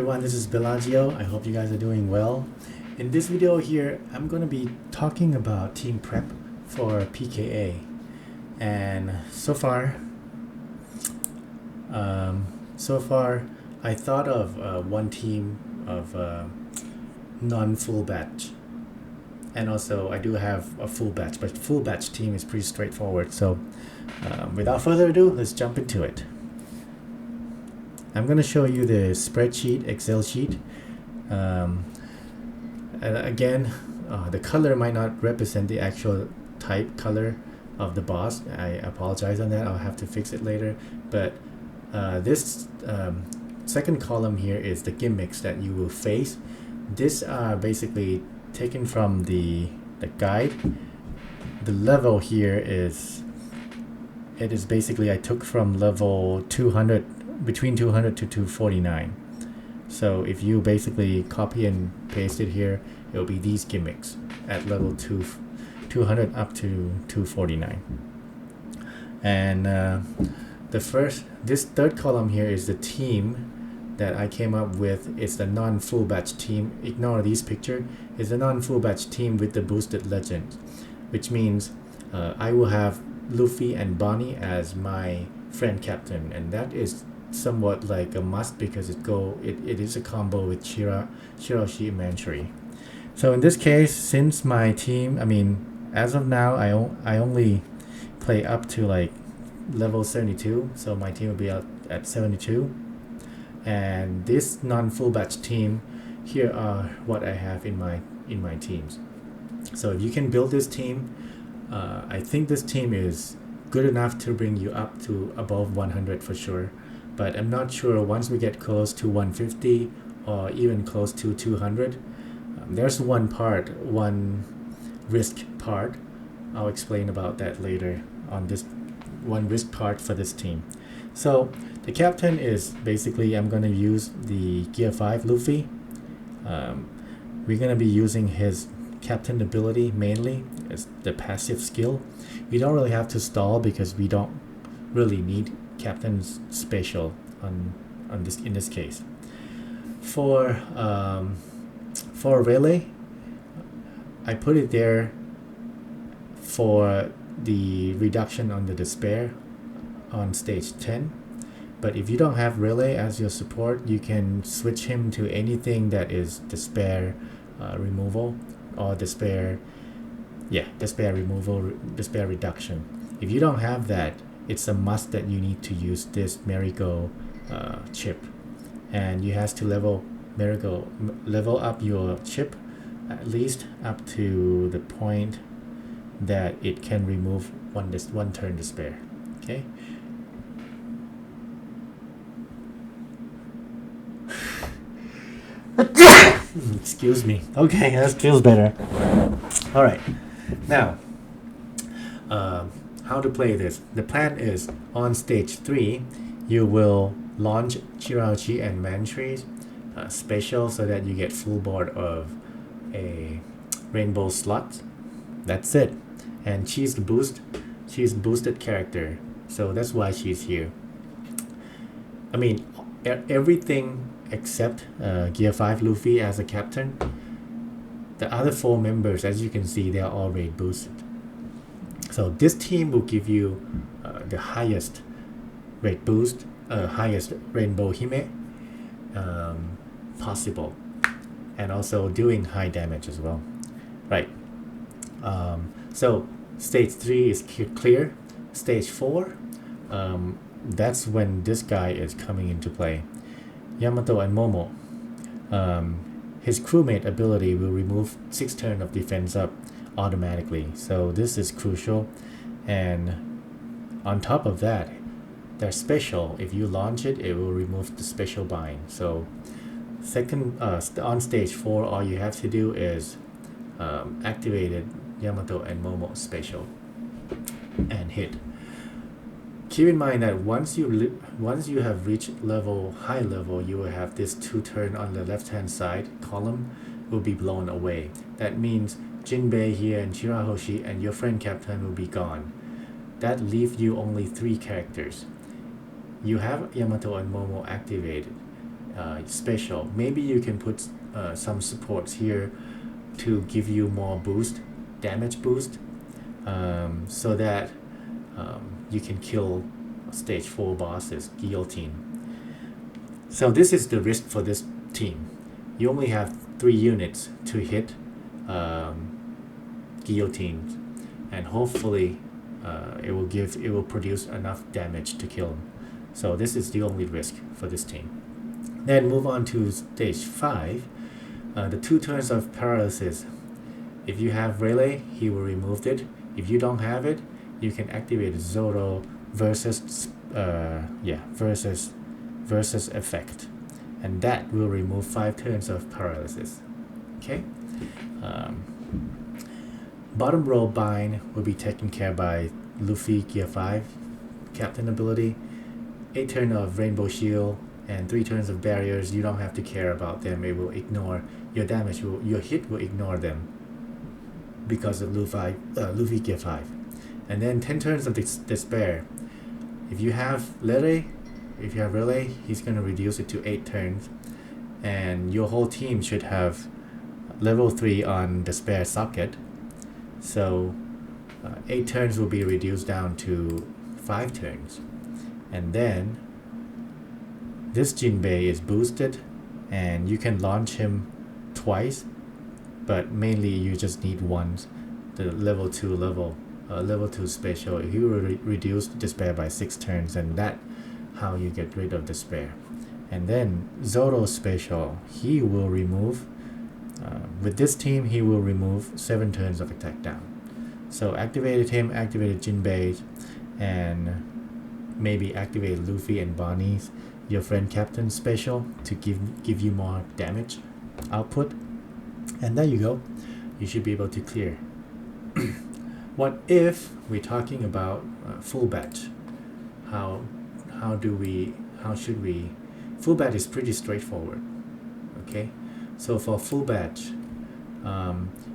Everyone, this is Bellagio. I hope you guys are doing well. In this video here, I'm going to be talking about team prep for PKA. And so far, I thought of one team of non-full batch. And also, I do have a full batch, but full batch team is pretty straightforward. So without further ado, let's jump into it. I'm going to show you the spreadsheet, Excel sheet. And again, the color might not represent the actual type color of the boss. I apologize on that. I'll have to fix it later. But this second column here is the gimmicks that you will face. These are basically taken from the guide. The level here is basically I took from level 200, between 200 to 249. So if you basically copy and paste it here, it will be these gimmicks at level 200 up to 249. And this third column here is the team that I came up with. It's the non-full batch team. Ignore these picture. It's a non-full batch team with the boosted legend, which means I will have Luffy and Bonnie as my friend captain, and that is somewhat like a must because it is a combo with Shirahoshi and Manchuri. So in this case, since my team, as of now, I only play up to like level 72, so my team will be at 72. And this non-full batch team, here are what I have in my teams. So if you can build this team, I think this team is good enough to bring you up to above 100 for sure. But I'm not sure once we get close to 150 or even close to 200. There's one risk part. I'll explain about that later on this one risk part for this team. So the captain is basically, I'm going to use the Gear 5 Luffy. We're going to be using his captain ability mainly as the passive skill. We don't really have to stall because we don't really need captain's special in this case. For Rayleigh, I put it there for the reduction on the despair on stage 10. But if you don't have Rayleigh as your support, you can switch him to anything that is despair removal or despair removal, despair reduction. If you don't have that, it's a must that you need to use this Marigo chip, and you have to level up your chip at least up to the point that it can remove one turn despair. Okay. Excuse me. Okay, that feels better. All right. Now, how to play this? The plan is on stage 3, you will launch Shirahoshi and Manchuri's special so that you get full board of a rainbow slot. That's it. And she's boosted character, so that's why she's here. Everything except Gear 5 Luffy as a captain. The other 4 members, as you can see, they are all raid boosted. So this team will give you the highest raid boost, highest rainbow hime possible, and also doing high damage as well. Right. So stage 3 is clear. Stage 4, that's when this guy is coming into play. Yamato and Momo. His crewmate ability will remove 6 turns of defense up automatically, so this is crucial. And on top of that, their special, if you launch it, it will remove the special bind. So on stage 4, all you have to do is activate Yamato and Momo special and hit. Keep in mind that once you have reached high level, you will have this 2 turn on the left hand side column will be blown away. That means Jinbei here and Shirahoshi and your friend captain will be gone. That leaves you only 3 characters. You have Yamato and Momo activated. special. Maybe you can put some supports here to give you more boost, damage boost, so that you can kill stage 4 bosses, guillotine. So this is the risk for this team. You only have 3 units to hit guillotines, and hopefully it will produce enough damage to kill him. So this is the only risk for this team. Then move on to stage 5, the 2 turns of paralysis. If you have Relay, he will remove it. If you don't have it, you can activate Zoro versus effect, and that will remove 5 turns of paralysis. Okay. Bottom row bind will be taken care by Luffy Gear 5 Captain ability. 8 turns of Rainbow Shield and 3 turns of barriers. You don't have to care about them. It will ignore your damage. Your hit will ignore them because of Luffy Gear 5. And then 10 turns of despair. If you have Relay, he's going to reduce it to 8 turns, and your whole team should have level 3 on despair socket. So 8 turns will be reduced down to 5 turns. And then this Jinbei is boosted, and you can launch him twice, but mainly you just need once. The level 2 special, he will reduce despair by 6 turns, and that how you get rid of despair. And then Zoro special, he will remove with this team he will remove 7 turns of attack down. So activated Jinbei, and maybe activate Luffy and Bonnie's, your friend Captain special, to give you more damage output. And there you go. You should be able to clear. What if we're talking about full batch? How should we? Full batch is pretty straightforward. Okay, so for full batch,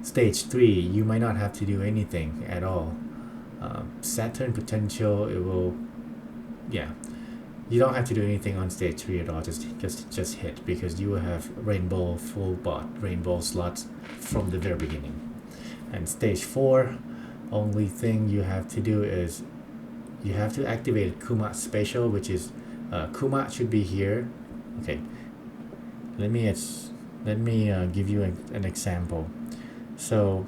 stage 3, you might not have to do anything at all. Saturn potential, it will, you don't have to do anything on stage 3 at all. Just hit, because you will have rainbow rainbow slots from the very beginning. And stage 4, only thing you have to do is you have to activate Kuma special, which is Kuma should be here. Okay, let me give you an example. So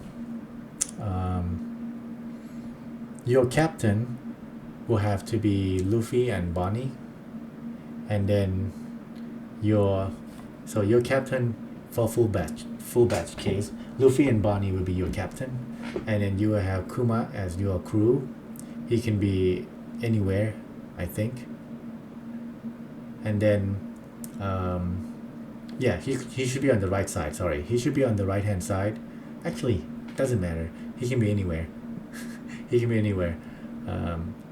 your captain will have to be Luffy and Bonnie, and then your captain for full batch case, Luffy and Bonnie will be your captain, and then you will have Kuma as your crew. He can be anywhere, I think. And then he should be on the right side. Sorry, he should be on the right hand side. Actually, doesn't matter. He can be anywhere. He can be anywhere.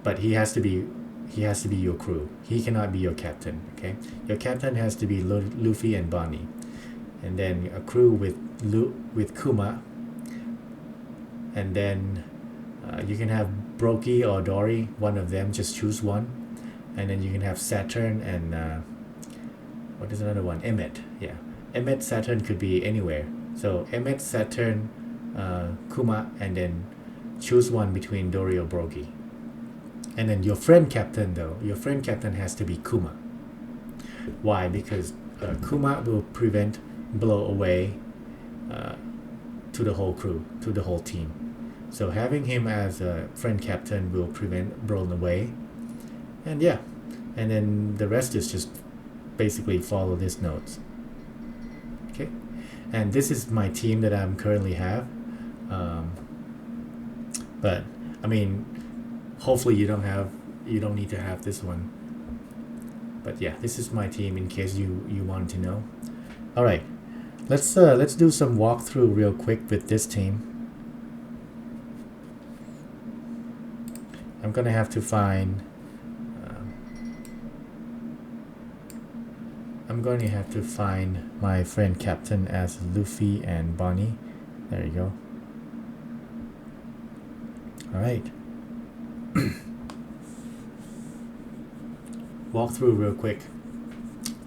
But he has to be your crew. He cannot be your captain. Okay, your captain has to be Luffy and Bonnie, and then a crew with Kuma. And then you can have Brokey or Dory, one of them. Just choose one. And then you can have Saturn and what is another one? Emmet. Yeah, Emmet, Saturn could be anywhere. So Emmet, Saturn, Kuma, and then choose one between Dory or Brokey. And then your friend captain, though, has to be Kuma. Why? Because Kuma will prevent blow away to the whole crew, to the whole team. So having him as a friend captain will prevent blown away. And and then the rest is just basically follow these notes. Okay, and this is my team that I'm currently have. But I mean, hopefully you don't need to have this one. But yeah, this is my team in case you want to know. All right, let's do some walkthrough real quick with this team. I'm gonna have to find. I'm going to have to find my friend captain as Luffy and Bonnie. There you go. All right. Walk through real quick.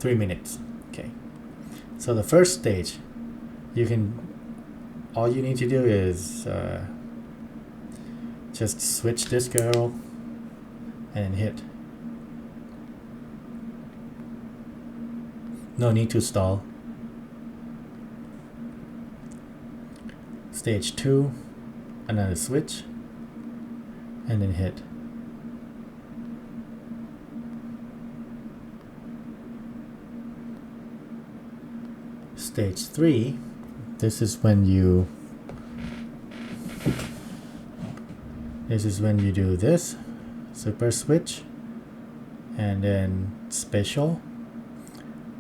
3 minutes. So the first stage, all you need to do is just switch this girl and hit. No need to stall. Stage 2, another switch, and then hit. Stage 3, this is when you do this super switch and then special,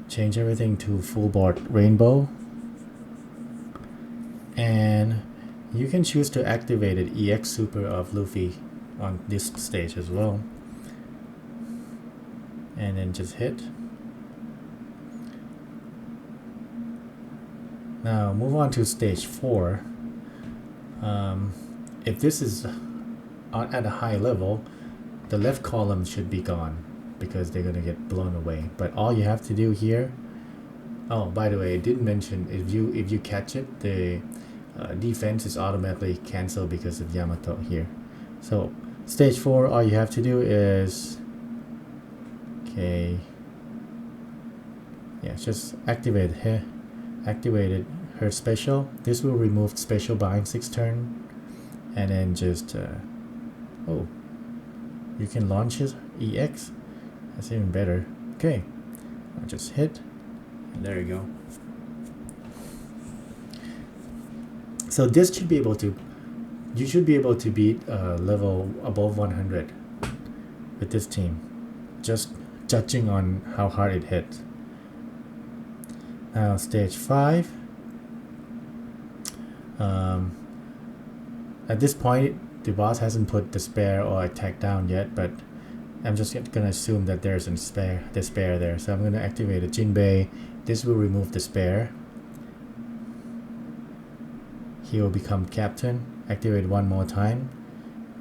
change everything to full board rainbow, and you can choose to activate an EX super of Luffy on this stage as well, and then just hit. Now move on to stage 4. If this is at a high level, the left column should be gone because they're gonna get blown away. But all you have to do here, oh, by the way, I didn't mention, if you catch it, the defense is automatically canceled because of Yamato here. So stage 4, all you have to do is, okay, yeah, just activate here. Activated her special. This will remove special behind 6 turn, and then just oh, you can launch his EX. That's even better. Okay, I'll just hit, and there you go. So this should be able to, you should be able to beat level above 100 with this team, just judging on how hard it hits. Now stage 5. At this point, the boss hasn't put despair or attack down yet, but I'm just gonna assume that there's a despair there. So I'm gonna activate a Jinbei. This will remove despair. He will become captain. Activate one more time.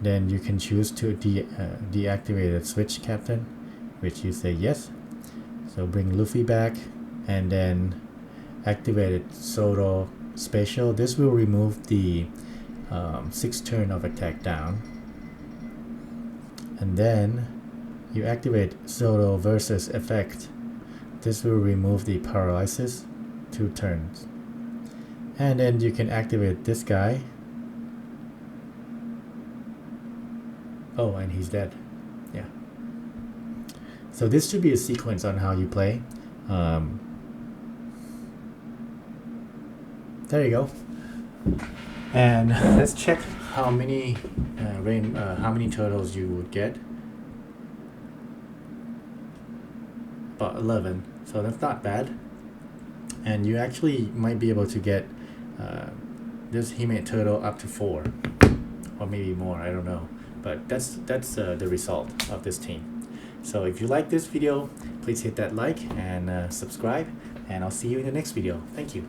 Then you can choose to deactivate a switch captain, which you say yes. So bring Luffy back, and then activated Soto special. This will remove the 6 turn of attack down, and then you activate Soto versus effect. This will remove the paralysis 2 turns, and then you can activate this guy. Oh, and he's dead. Yeah. So this should be a sequence on how you play. There you go. And let's check how many how many turtles you would get. About 11. So that's not bad. And you actually might be able to get this Hime turtle up to 4, or maybe more. I don't know. But that's the result of this team. So if you like this video, please hit that like and subscribe, and I'll see you in the next video. Thank you.